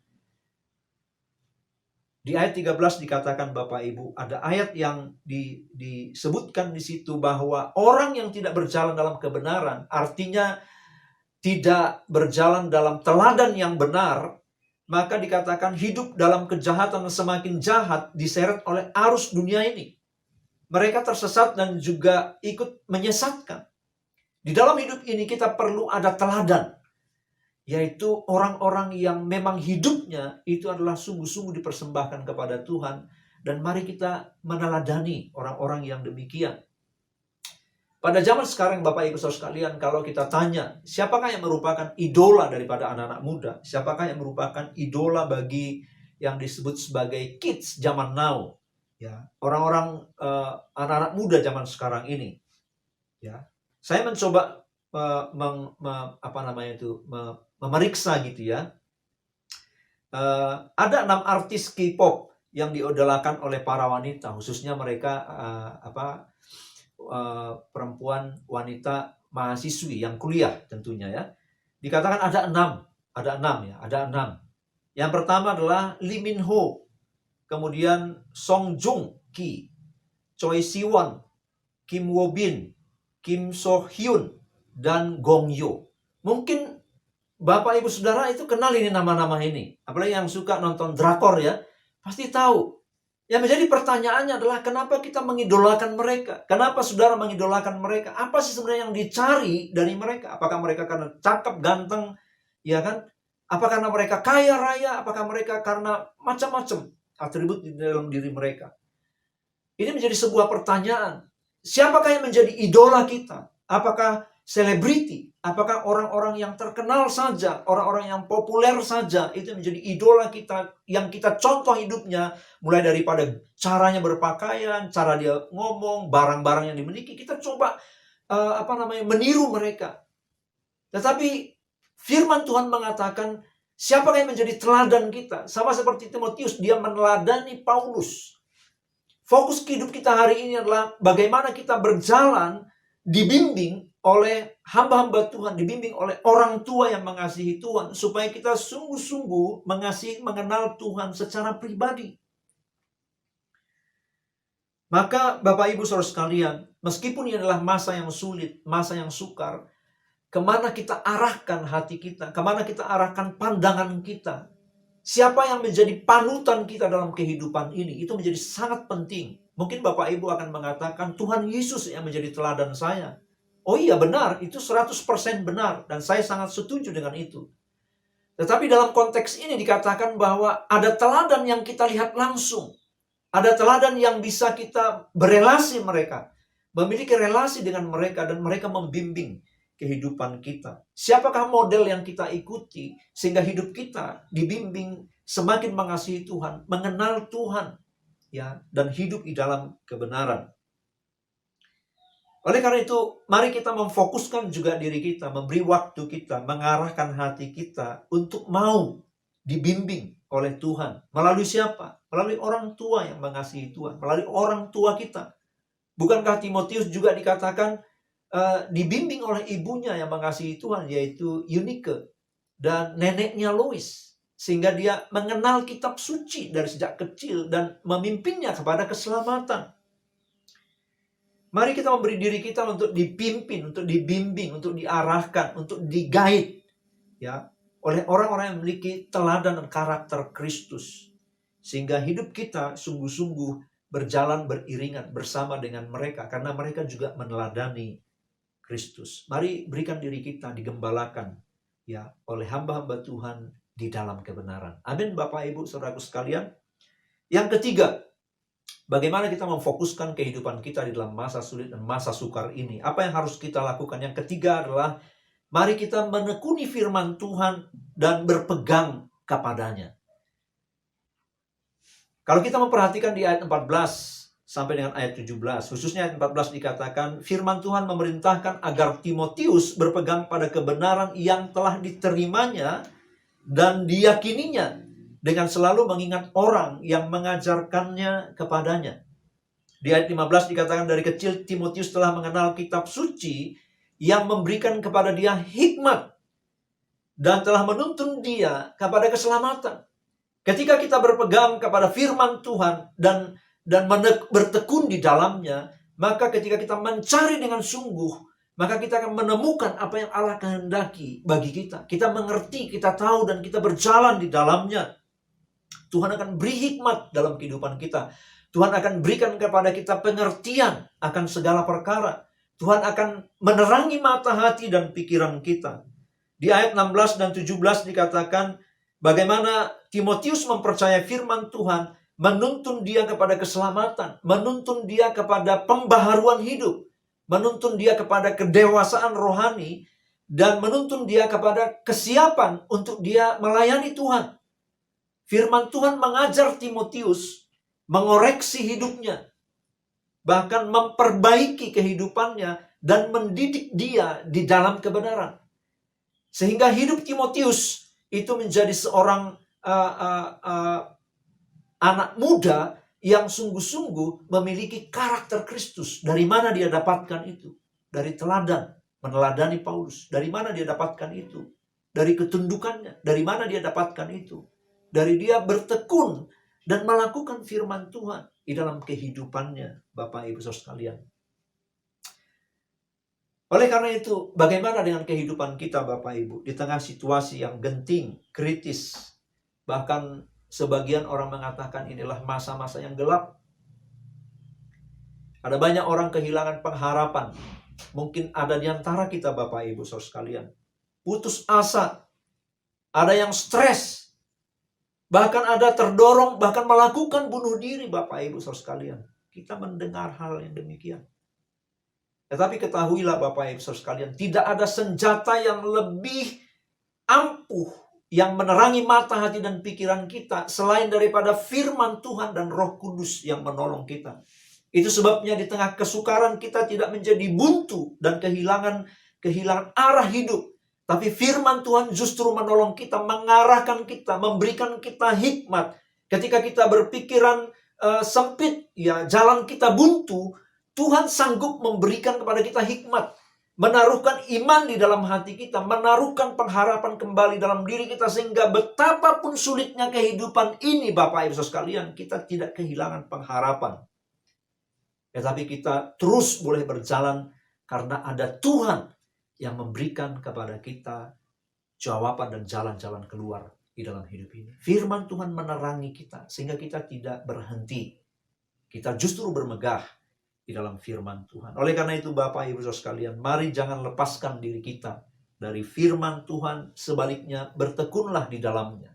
Di ayat 13 dikatakan Bapak Ibu, ada ayat yang disebutkan di situ bahwa orang yang tidak berjalan dalam kebenaran, artinya tidak berjalan dalam teladan yang benar, maka dikatakan hidup dalam kejahatan yang semakin jahat, diseret oleh arus dunia ini. Mereka tersesat dan juga ikut menyesatkan. Di dalam hidup ini kita perlu ada teladan. yaitu orang-orang yang memang hidupnya itu adalah sungguh-sungguh dipersembahkan kepada Tuhan. Dan mari kita meneladani orang-orang yang demikian. Pada zaman sekarang Bapak Ibu Saudara sekalian, kalau kita tanya, siapakah yang merupakan idola daripada anak-anak muda? Siapakah yang merupakan idola bagi yang disebut sebagai kids zaman now? Ya, orang-orang anak-anak muda zaman sekarang ini. Ya, saya mencoba memeriksa gitu ya. Ada 6 artis K-pop yang diidolakan oleh para wanita, khususnya mereka perempuan wanita mahasiswi yang kuliah tentunya ya. Dikatakan ada 6 ya. Yang pertama adalah Lee Min Ho, kemudian Song Joong Ki, Choi Siwon, Kim Woo Bin, Kim So Hyun, dan Gong Yoo. Mungkin Bapak Ibu Saudara itu kenal ini nama-nama ini. Apalagi yang suka nonton drakor ya, pasti tahu. Yang menjadi pertanyaannya adalah kenapa kita mengidolakan mereka? Kenapa saudara mengidolakan mereka? Apa sih sebenarnya yang dicari dari mereka? Apakah mereka karena cakep, ganteng, ya kan? Apa karena mereka kaya raya? Apakah mereka karena macam-macam atribut di dalam diri mereka? Ini menjadi sebuah pertanyaan. Siapakah yang menjadi idola kita? Apakah selebriti? Apakah orang-orang yang terkenal saja, orang-orang yang populer saja itu menjadi idola kita, yang kita contoh hidupnya, mulai daripada caranya berpakaian, cara dia ngomong, barang-barang yang dimiliki, kita coba meniru mereka. Tetapi firman Tuhan mengatakan, siapakah yang menjadi teladan kita? Sama seperti Timotius, dia meneladani Paulus. Fokus hidup kita hari ini adalah bagaimana kita berjalan, dibimbing oleh hamba-hamba Tuhan, dibimbing oleh orang tua yang mengasihi Tuhan, supaya kita sungguh-sungguh mengenal Tuhan secara pribadi. Maka Bapak Ibu Saudara sekalian, meskipun ini adalah masa yang sulit, masa yang sukar, kemana kita arahkan hati kita, kemana kita arahkan pandangan kita, siapa yang menjadi panutan kita dalam kehidupan ini, itu menjadi sangat penting. Mungkin Bapak Ibu akan mengatakan, Tuhan Yesus yang menjadi teladan saya. Oh iya benar, itu 100% benar. Dan saya sangat setuju dengan itu. Tetapi dalam konteks ini dikatakan bahwa ada teladan yang kita lihat langsung. Ada teladan yang bisa kita berelasi mereka. Memiliki relasi dengan mereka dan mereka membimbing kehidupan kita. Siapakah model yang kita ikuti sehingga hidup kita dibimbing semakin mengasihi Tuhan, mengenal Tuhan, ya, dan hidup di dalam kebenaran. Oleh karena itu, mari kita memfokuskan juga diri kita, memberi waktu kita, mengarahkan hati kita untuk mau dibimbing oleh Tuhan. Melalui siapa? Melalui orang tua yang mengasihi Tuhan, melalui orang tua kita. Bukankah Timotius juga dikatakan dibimbing oleh ibunya yang mengasihi Tuhan, yaitu Eunike, dan neneknya Lois, sehingga dia mengenal kitab suci dari sejak kecil dan memimpinnya kepada keselamatan. Mari kita memberi diri kita untuk dipimpin, untuk dibimbing, untuk diarahkan, untuk di-guide, ya, oleh orang-orang yang memiliki teladan dan karakter Kristus. Sehingga hidup kita sungguh-sungguh berjalan beriringan bersama dengan mereka, karena mereka juga meneladani Kristus. Mari berikan diri kita digembalakan, ya, oleh hamba-hamba Tuhan di dalam kebenaran. Amin, Bapak Ibu Saudaraku sekalian. Yang ketiga, bagaimana kita memfokuskan kehidupan kita di dalam masa sulit dan masa sukar ini? Apa yang harus kita lakukan? Yang ketiga adalah, mari kita menekuni firman Tuhan dan berpegang kepadanya. Kalau kita memperhatikan di ayat 14 sampai dengan ayat 17, khususnya ayat 14 dikatakan, firman Tuhan memerintahkan agar Timotius berpegang pada kebenaran yang telah diterimanya dan diyakininya, dengan selalu mengingat orang yang mengajarkannya kepadanya. Di ayat 15 dikatakan, dari kecil Timotius telah mengenal kitab suci yang memberikan kepada dia hikmat dan telah menuntun dia kepada keselamatan. Ketika kita berpegang kepada firman Tuhan dan bertekun di dalamnya, maka ketika kita mencari dengan sungguh, maka kita akan menemukan apa yang Allah kehendaki bagi kita. Kita mengerti, kita tahu, dan kita berjalan di dalamnya. Tuhan akan beri hikmat dalam kehidupan kita. Tuhan akan berikan kepada kita pengertian akan segala perkara. Tuhan akan menerangi mata hati dan pikiran kita. Di ayat 16 dan 17 dikatakan bagaimana Timotius mempercayai firman Tuhan, menuntun dia kepada keselamatan, menuntun dia kepada pembaharuan hidup, menuntun dia kepada kedewasaan rohani, dan menuntun dia kepada kesiapan untuk dia melayani Tuhan. Firman Tuhan mengajar Timotius mengoreksi hidupnya, bahkan memperbaiki kehidupannya dan mendidik dia di dalam kebenaran. Sehingga hidup Timotius itu menjadi seorang anak muda yang sungguh-sungguh memiliki karakter Kristus. Dari mana dia dapatkan itu? Dari teladan, meneladani Paulus. Dari mana dia dapatkan itu? Dari ketundukannya. Dari mana dia dapatkan itu? Dari dia bertekun dan melakukan firman Tuhan di dalam kehidupannya, Bapak Ibu Saudara sekalian. Oleh karena itu, bagaimana dengan kehidupan kita, Bapak Ibu, di tengah situasi yang genting, kritis, bahkan sebagian orang mengatakan inilah masa-masa yang gelap. Ada banyak orang kehilangan pengharapan. Mungkin ada di antara kita, Bapak Ibu Saudara sekalian, putus asa. Ada yang stres. Bahkan ada terdorong, bahkan melakukan bunuh diri, Bapak Ibu Saudara sekalian. Kita mendengar hal yang demikian. Tetapi ketahuilah Bapak Ibu Saudara sekalian, tidak ada senjata yang lebih ampuh, yang menerangi mata, hati, dan pikiran kita, selain daripada firman Tuhan dan Roh Kudus yang menolong kita. Itu sebabnya di tengah kesukaran kita tidak menjadi buntu dan kehilangan arah hidup. Tapi firman Tuhan justru menolong kita, mengarahkan kita, memberikan kita hikmat. Ketika kita berpikiran sempit, ya jalan kita buntu, Tuhan sanggup memberikan kepada kita hikmat. Menaruhkan iman di dalam hati kita, menaruhkan pengharapan kembali dalam diri kita, sehingga betapapun sulitnya kehidupan ini, Bapak Ibu Saudara sekalian, kita tidak kehilangan pengharapan. Tetapi kita terus boleh berjalan karena ada Tuhan yang memberikan kepada kita jawaban dan jalan-jalan keluar di dalam hidup ini. Firman Tuhan menerangi kita sehingga kita tidak berhenti. Kita justru bermegah di dalam firman Tuhan. Oleh karena itu Bapak Ibu Saudara sekalian, mari jangan lepaskan diri kita dari firman Tuhan, sebaliknya bertekunlah di dalamnya.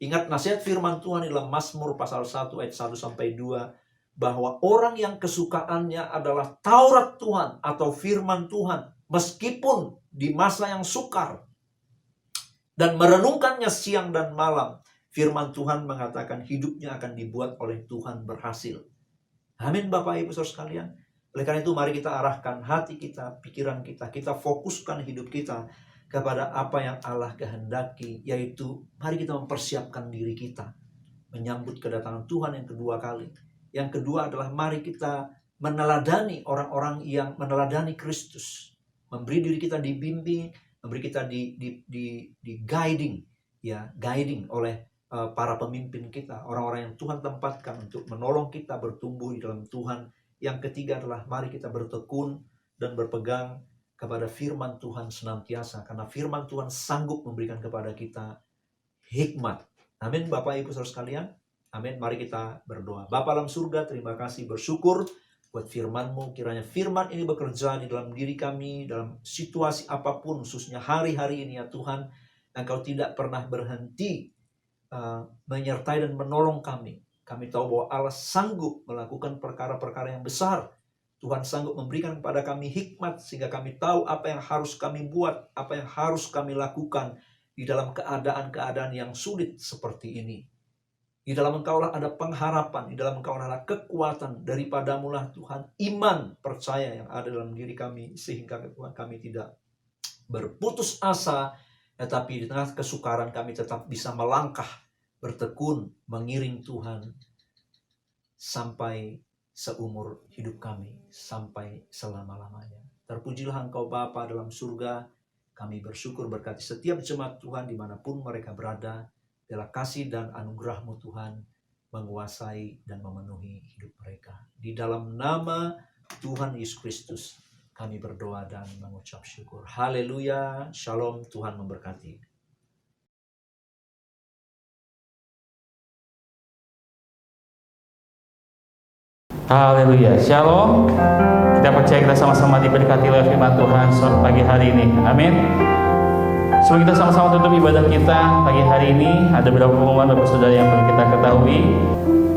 Ingat nasihat firman Tuhan di dalam Mazmur pasal 1 ayat 1 sampai 2, bahwa orang yang kesukaannya adalah Taurat Tuhan atau firman Tuhan, meskipun di masa yang sukar dan merenungkannya siang dan malam, firman Tuhan mengatakan hidupnya akan dibuat oleh Tuhan berhasil. Amin Bapak Ibu Saudara sekalian. Oleh karena itu mari kita arahkan hati kita, pikiran kita, kita fokuskan hidup kita kepada apa yang Allah kehendaki, yaitu mari kita mempersiapkan diri kita menyambut kedatangan Tuhan yang kedua kali. Yang kedua adalah mari kita meneladani orang-orang yang meneladani Kristus. Memberi diri kita dibimbing, memberi kita di guiding, ya, guiding oleh para pemimpin kita, orang-orang yang Tuhan tempatkan untuk menolong kita bertumbuh di dalam Tuhan. Yang ketiga adalah mari kita bertekun dan berpegang kepada firman Tuhan senantiasa, karena firman Tuhan sanggup memberikan kepada kita hikmat. Amin Bapak Ibu Saudara sekalian. Amin. Mari kita berdoa. Bapa dalam surga, terima kasih, bersyukur buat firman-Mu. Kiranya firman ini bekerja di dalam diri kami, dalam situasi apapun, khususnya hari-hari ini ya Tuhan. Engkau tidak pernah berhenti menyertai dan menolong kami. Kami tahu bahwa Allah sanggup melakukan perkara-perkara yang besar. Tuhan sanggup memberikan kepada kami hikmat, sehingga kami tahu apa yang harus kami buat, apa yang harus kami lakukan di dalam keadaan-keadaan yang sulit seperti ini. Di dalam Engkaulah ada pengharapan, di dalam Engkaulah ada kekuatan, daripadamu-lah Tuhan, iman, percaya yang ada dalam diri kami, sehingga Tuhan kami tidak berputus asa, tetapi di tengah kesukaran kami tetap bisa melangkah, bertekun, mengiring Tuhan, sampai seumur hidup kami, sampai selama-lamanya. Terpujilah Engkau Bapa dalam surga, kami bersyukur berkati setiap jemaat Tuhan dimanapun mereka berada. Biarlah kasih dan anugerah-Mu Tuhan menguasai dan memenuhi hidup mereka. Di dalam nama Tuhan Yesus Kristus kami berdoa dan mengucap syukur. Haleluya. Shalom. Tuhan memberkati. Haleluya. Shalom. Kita percaya kita sama-sama diberkati oleh firman Tuhan pagi hari ini. Amin. Sebelum kita sama-sama tutup ibadah kita pagi hari ini, ada beberapa pengumuman Bapak Saudara yang perlu kita ketahui.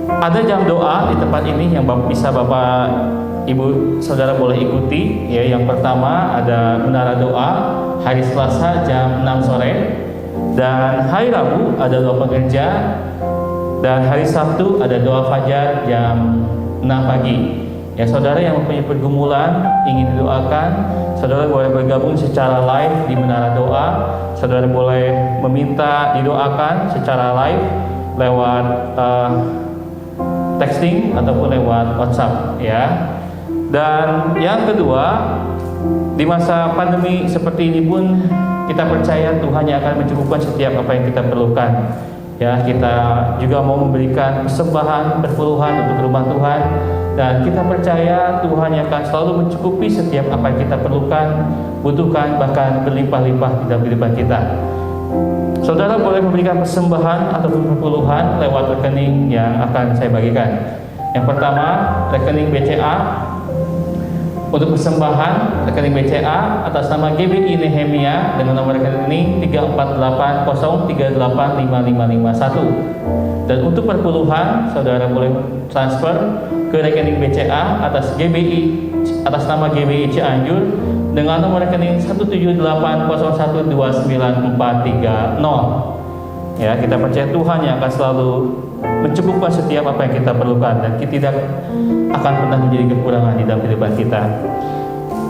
Ada jam doa di tempat ini yang bisa Bapak Ibu Saudara boleh ikuti. Ya, yang pertama ada menara doa hari Selasa jam 6 sore, dan hari Rabu ada doa pekerja, dan hari Sabtu ada doa fajar jam 6 pagi. Ya, saudara yang mempunyai pergumulan ingin didoakan, saudara boleh bergabung secara live di menara doa. Saudara boleh meminta didoakan secara live lewat texting ataupun lewat WhatsApp, ya. Dan yang kedua, di masa pandemi seperti ini pun kita percaya Tuhan yang akan mencukupkan setiap apa yang kita perlukan. Ya, kita juga mau memberikan persembahan berpuluhan untuk rumah Tuhan, dan kita percaya Tuhan yang akan selalu mencukupi setiap apa yang kita perlukan, butuhkan, bahkan berlimpah-limpah di dalam kehidupan kita. Saudara boleh memberikan persembahan ataupun perpuluhan lewat rekening yang akan saya bagikan. Yang pertama, rekening BCA. Untuk persembahan, rekening BCA atas nama GBI Nehemia dengan nomor rekening 34880385551. Dan untuk perpuluhan, saudara boleh transfer ke rekening BCA atas nama GBI Cianjur dengan nomor rekening 178012940. Ya, kita percaya Tuhan yang akan selalu mencukupkan setiap apa yang kita perlukan, dan kita tidak akan pernah menjadi kekurangan di dalam kehidupan kita.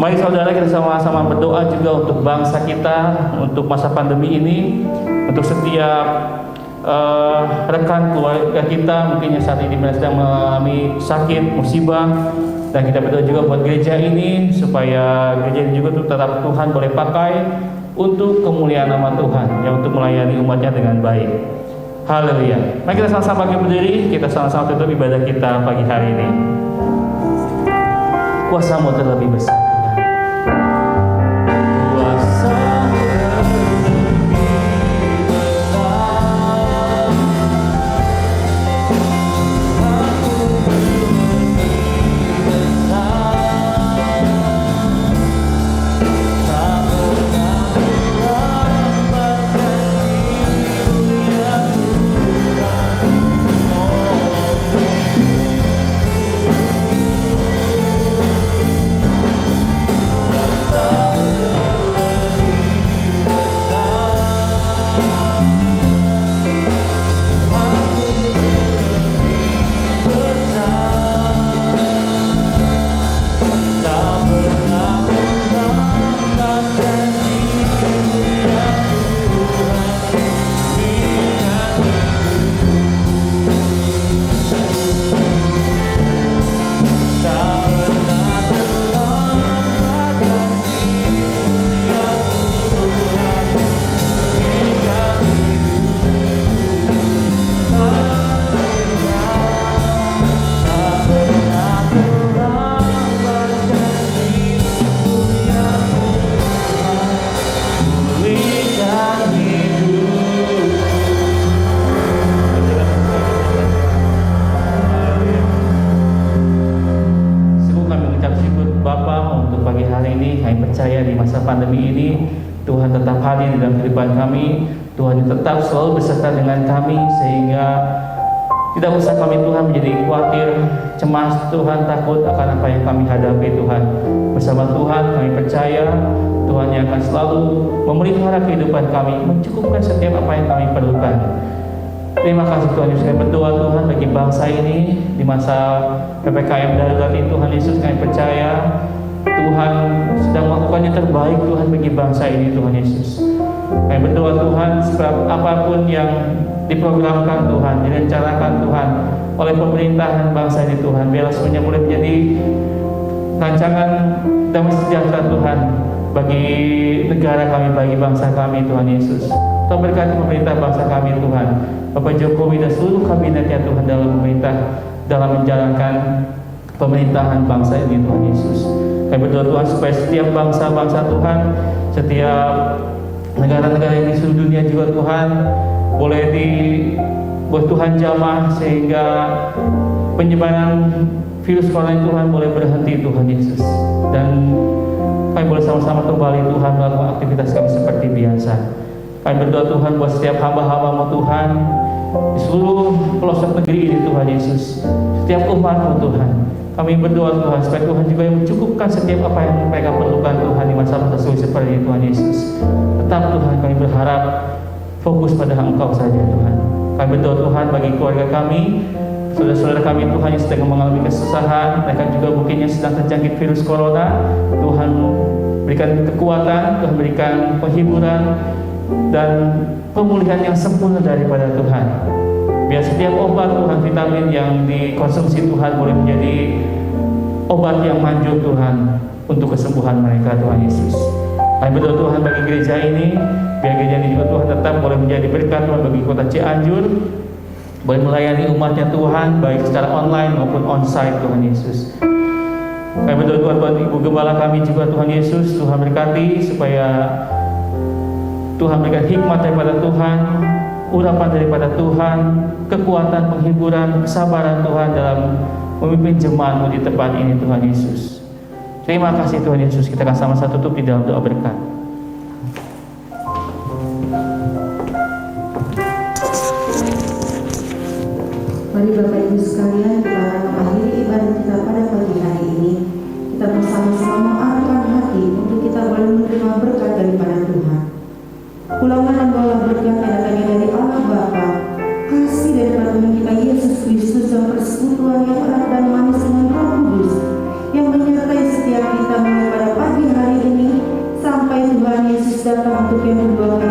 Mari saudara, kita sama-sama berdoa juga untuk bangsa kita, untuk masa pandemi ini, untuk setiap rekan keluarga kita mungkin yang saat ini sedang mengalami sakit, musibah, dan kita berdoa juga buat gereja ini supaya gereja ini juga tetap Tuhan boleh pakai untuk kemuliaan nama Tuhan, yang untuk melayani umatnya dengan baik. Haleluya. Mari kita sama-sama berdiri, kita sama-sama tutup ibadah kita pagi hari ini. Kuasa-Mu terlebih besar, Tuhan. Kuasa-Mu terlebih besar. Aku terlebih besar. Tak pernah melambatkan diri. Pandemi ini Tuhan tetap hadir di dalam kehidupan kami. Tuhan tetap selalu beserta dengan kami, sehingga tidak usah kami Tuhan menjadi khawatir, cemas, Tuhan takut akan apa yang kami hadapi. Tuhan bersama Tuhan kami percaya Tuhan yang akan selalu memelihara kehidupan kami, mencukupkan setiap apa yang kami perlukan. Terima kasih Tuhan Yesus. Kami berdoa Tuhan bagi bangsa ini di masa PPKM darurat ini. Tuhan Yesus, kami percaya Tuhan sedang melakukan yang terbaik Tuhan bagi bangsa ini. Tuhan Yesus, kami berdoa Tuhan, sebab apapun yang diprogramkan Tuhan, direncanakan Tuhan oleh pemerintahan bangsa ini Tuhan, biarlah semuanya boleh menjadi rancangan damai sejahtera Tuhan bagi negara kami, bagi bangsa kami. Tuhan Yesus, Tuhan berkati pemerintah bangsa kami Tuhan, Bapak Jokowi dan seluruh kabinetnya Tuhan dalam pemerintah, dalam menjalankan pemerintahan bangsa ini. Tuhan Yesus, kami berdoa Tuhan supaya setiap bangsa-bangsa Tuhan, setiap negara-negara di seluruh dunia juga Tuhan boleh dibuat Tuhan jamah, sehingga penyebaran virus corona Tuhan boleh berhenti. Tuhan Yesus, dan kami boleh sama-sama kembali Tuhan melakukan aktivitas kami seperti biasa. Kami berdoa Tuhan buat setiap hamba-hamba-Mu Tuhan di seluruh pelosok negeri ini Tuhan Yesus, setiap umat-Mu Tuhan. Kami berdoa Tuhan supaya Tuhan juga yang mencukupkan setiap apa yang mereka perlukan Tuhan di masa-masa sulit seperti ini Tuhan Yesus. Tetap Tuhan kami berharap fokus pada Engkau saja Tuhan. Kami berdoa Tuhan bagi keluarga kami, saudara-saudara kami Tuhan yang sedang mengalami kesusahan, mereka juga mungkin yang sedang terjangkit virus corona. Tuhan berikan kekuatan, Tuhan berikan penghiburan dan pemulihan yang sempurna daripada Tuhan. Biar setiap obat Tuhan, vitamin yang dikonsumsi Tuhan boleh menjadi obat yang manjur Tuhan untuk kesembuhan mereka Tuhan Yesus. Kami berdoa Tuhan bagi gereja ini, biar gereja ini juga Tuhan tetap boleh menjadi berkat Tuhan bagi kota Cianjur, boleh melayani umatnya Tuhan baik secara online maupun onsite Tuhan Yesus. Kami berdoa Tuhan buat Ibu Gembala kami juga Tuhan Yesus, Tuhan berkati supaya Tuhan berikan hikmat daripada Tuhan, urapan daripada Tuhan, kekuatan, penghiburan, kesabaran Tuhan dalam memimpin jemaat-Mu di tempat ini Tuhan Yesus. Terima kasih Tuhan Yesus. Kita akan sama-sama tutup di dalam doa berkat. Mari Bapak Ibu sekalian, kita akan mengakhiri ibadah kita pada pagi hari ini. Kita bersama-sama mengarahkan hati untuk kita boleh menerima berkat daripada Tuhan. Pulangan dan baulah berkat yang datangnya dari Allah Bapa, kasih daripada Tuhan kita Yesus Kristus, dan persekutuan yang erat dan manis dengan Roh Kudus yang menyertai setiap kita mulai pada pagi hari ini sampai Tuhan Yesus datang untuk yang kedua kali.